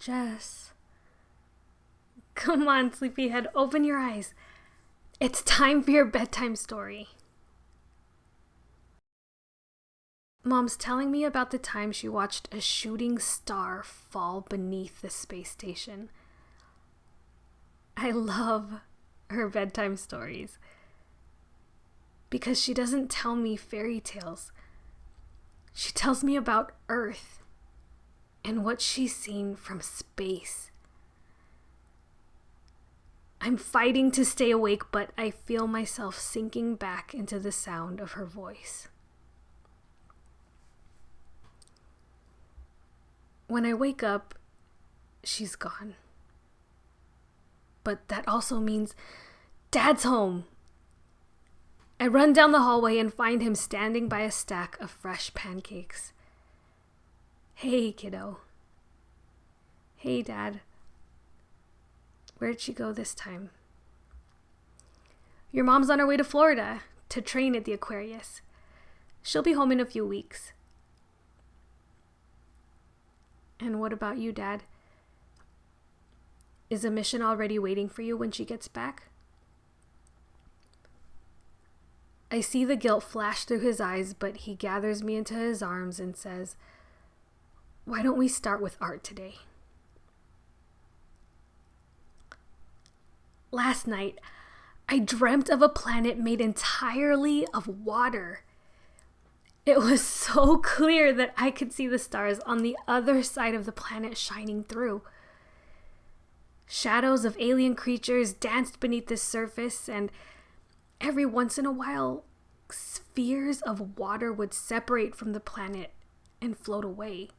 Jess. Come on, sleepyhead, open your eyes. It's time for your bedtime story. Mom's telling me about the time she watched a shooting star fall beneath the space station. I love her bedtime stories because she doesn't tell me fairy tales. She tells me about Earth and what she's seen from space. I'm fighting to stay awake, but I feel myself sinking back into the sound of her voice. When I wake up, she's gone. But that also means Dad's home. I run down the hallway and find him standing by a stack of fresh pancakes. Hey, kiddo. Hey, Dad. Where'd she go this time? Your mom's on her way to Florida to train at the Aquarius. She'll be home in a few weeks. And what about you, Dad? Is a mission already waiting for you when she gets back? I see the guilt flash through his eyes, but he gathers me into his arms and says, "Why don't we start with art today?" Last night, I dreamt of a planet made entirely of water. It was so clear that I could see the stars on the other side of the planet shining through. Shadows of alien creatures danced beneath the surface, and every once in a while, spheres of water would separate from the planet and float away.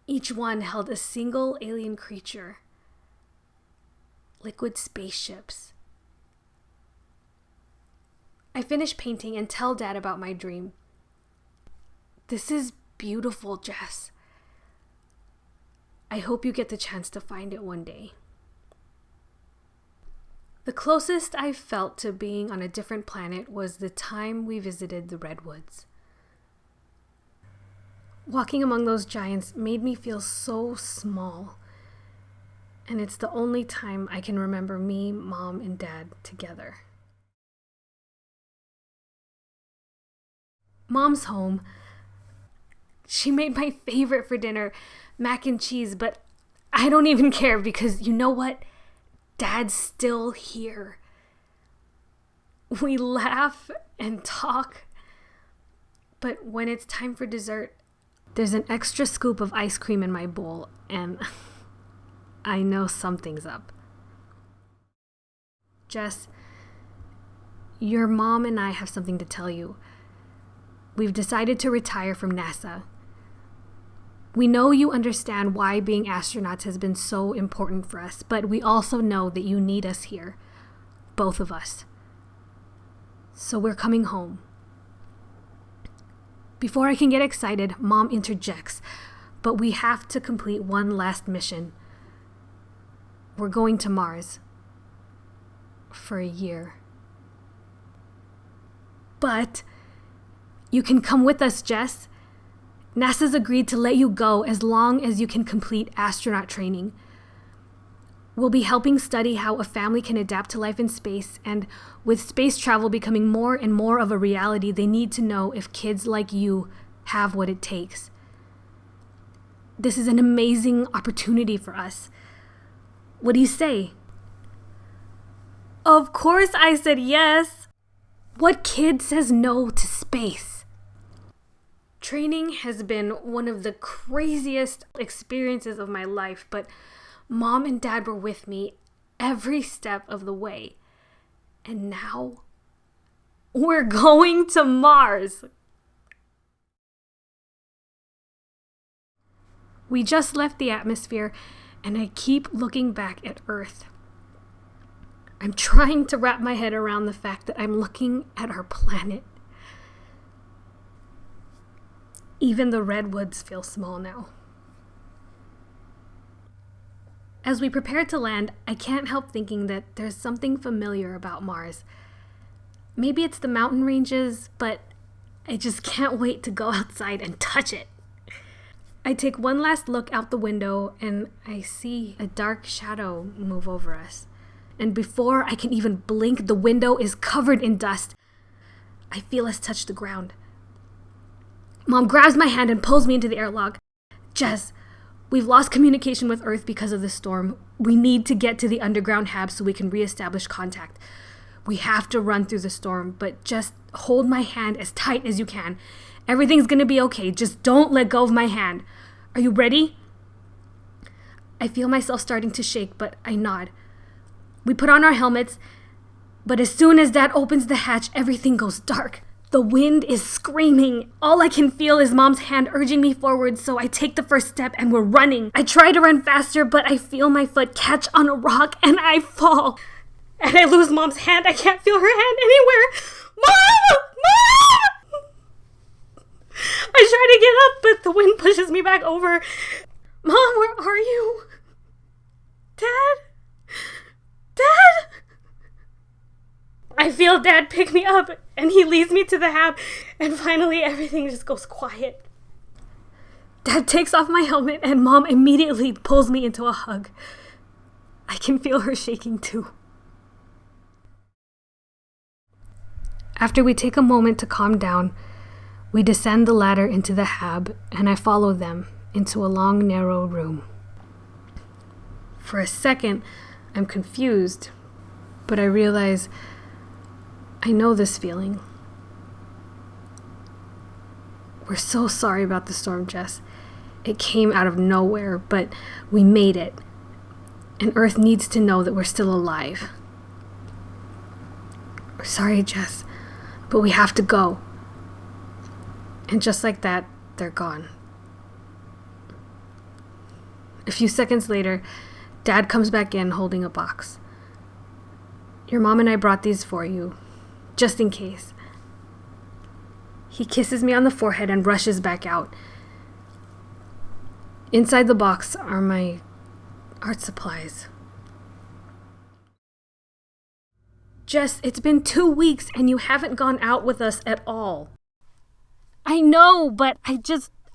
Each one held a single alien creature. Liquid spaceships. I finish painting and tell Dad about my dream. This is beautiful, Jess. I hope you get the chance to find it one day. The closest I felt to being on a different planet was the time we visited the redwoods. Walking among those giants made me feel so small. And it's the only time I can remember me, Mom, and Dad together. Mom's home. She made my favorite for dinner, mac and cheese, but I don't even care because you know what? Dad's still here. We laugh and talk, but when it's time for dessert, there's an extra scoop of ice cream in my bowl, and I know something's up. Jess, your mom and I have something to tell you. We've decided to retire from NASA. We know you understand why being astronauts has been so important for us, but we also know that you need us here, both of us. So we're coming home. Before I can get excited, Mom interjects, but we have to complete one last mission. We're going to Mars. For a year. But you can come with us, Jess. NASA's agreed to let you go as long as you can complete astronaut training. We'll be helping study how a family can adapt to life in space, and with space travel becoming more and more of a reality, they need to know if kids like you have what it takes. This is an amazing opportunity for us. What do you say? Of course I said yes. What kid says no to space? Training has been one of the craziest experiences of my life, but Mom and Dad were with me every step of the way. And now we're going to Mars. We just left the atmosphere, and I keep looking back at Earth. I'm trying to wrap my head around the fact that I'm looking at our planet. Even the redwoods feel small now. As we prepare to land, I can't help thinking that there's something familiar about Mars. Maybe it's the mountain ranges, but I just can't wait to go outside and touch it. I take one last look out the window and I see a dark shadow move over us. And before I can even blink, the window is covered in dust. I feel us touch the ground. Mom grabs my hand and pulls me into the airlock. Jess, we've lost communication with Earth because of the storm. We need to get to the underground hab so we can reestablish contact. We have to run through the storm, but just hold my hand as tight as you can. Everything's gonna be okay. Just don't let go of my hand. Are you ready? I feel myself starting to shake, but I nod. We put on our helmets, but as soon as Dad opens the hatch, everything goes dark. The wind is screaming. All I can feel is Mom's hand urging me forward, so I take the first step and we're running. I try to run faster, but I feel my foot catch on a rock and I fall. And I lose Mom's hand. I can't feel her hand anywhere. Mom! Mom! I try to get up, but the wind pushes me back over. Mom, where are you? Dad? Dad? I feel Dad pick me up, and he leads me to the hab, and finally everything just goes quiet. Dad takes off my helmet, and Mom immediately pulls me into a hug. I can feel her shaking too. After we take a moment to calm down, we descend the ladder into the hab, and I follow them into a long, narrow room. For a second, I'm confused, but I realize I know this feeling. We're so sorry about the storm, Jess. It came out of nowhere, but we made it. And Earth needs to know that we're still alive. We're sorry, Jess, but we have to go. And just like that, they're gone. A few seconds later, Dad comes back in holding a box. Your mom and I brought these for you, just in case. He kisses me on the forehead and rushes back out. Inside the box are my art supplies. Jess, it's been 2 weeks and you haven't gone out with us at all. I know, but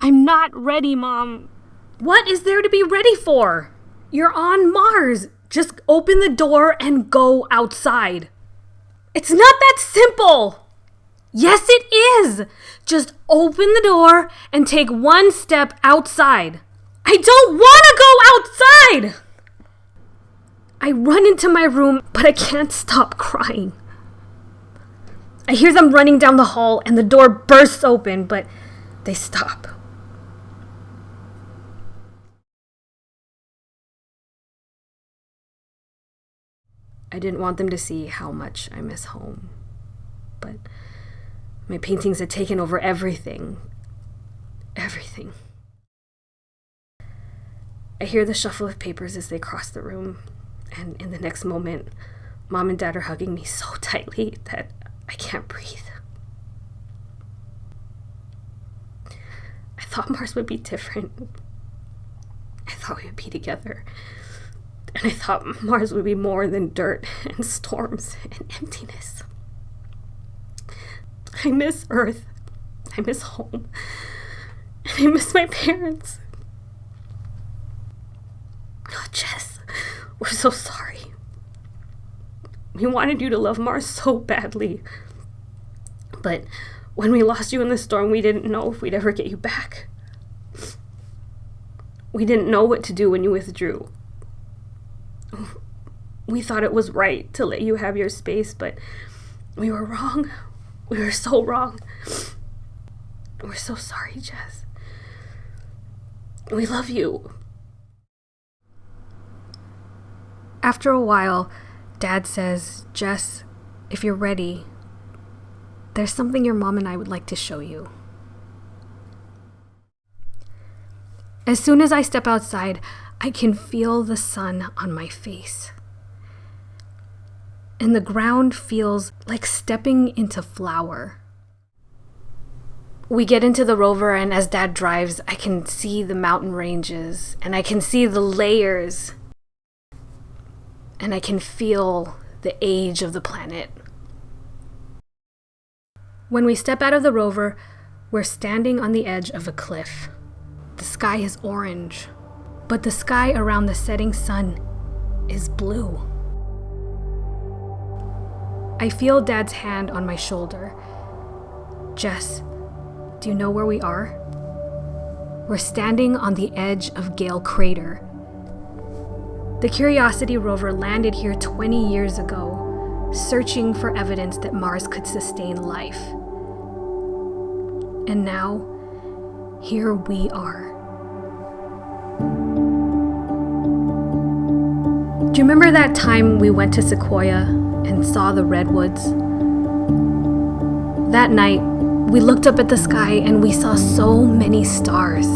I'm not ready, Mom. What is there to be ready for? You're on Mars. Just open the door and go outside. It's not that simple. Yes, it is. Just open the door and take one step outside. I don't want to go outside. I run into my room, but I can't stop crying. I hear them running down the hall and the door bursts open, but they stop. I didn't want them to see how much I miss home, but my paintings had taken over everything. Everything. I hear the shuffle of papers as they cross the room, and in the next moment, Mom and Dad are hugging me so tightly that I can't breathe. I thought Mars would be different. I thought we would be together. And I thought Mars would be more than dirt and storms and emptiness. I miss Earth. I miss home. And I miss my parents. Oh, Jess, we're so sorry. We wanted you to love Mars so badly. But when we lost you in the storm, we didn't know if we'd ever get you back. We didn't know what to do when you withdrew. We thought it was right to let you have your space, but we were wrong. We were so wrong. We're so sorry, Jess. We love you. After a while, Dad says, Jess, if you're ready, there's something your mom and I would like to show you. As soon as I step outside, I can feel the sun on my face. And the ground feels like stepping into flour. We get into the rover, and as Dad drives, I can see the mountain ranges, and I can see the layers, and I can feel the age of the planet. When we step out of the rover, we're standing on the edge of a cliff. The sky is orange, but the sky around the setting sun is blue. I feel Dad's hand on my shoulder. Jess, do you know where we are? We're standing on the edge of Gale Crater. The Curiosity rover landed here 20 years ago, searching for evidence that Mars could sustain life. And now, here we are. Do you remember that time we went to Sequoia and saw the redwoods? That night, we looked up at the sky and we saw so many stars.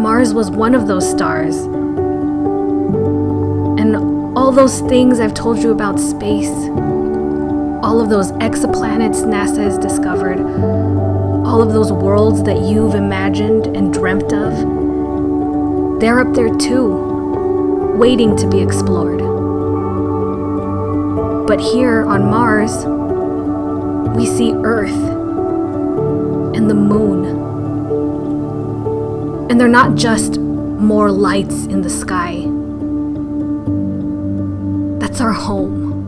Mars was one of those stars. And all those things I've told you about space, all of those exoplanets NASA has discovered, all of those worlds that you've imagined and dreamt of, they're up there too, waiting to be explored. But here on Mars, we see Earth and the moon. And they're not just more lights in the sky. That's our home.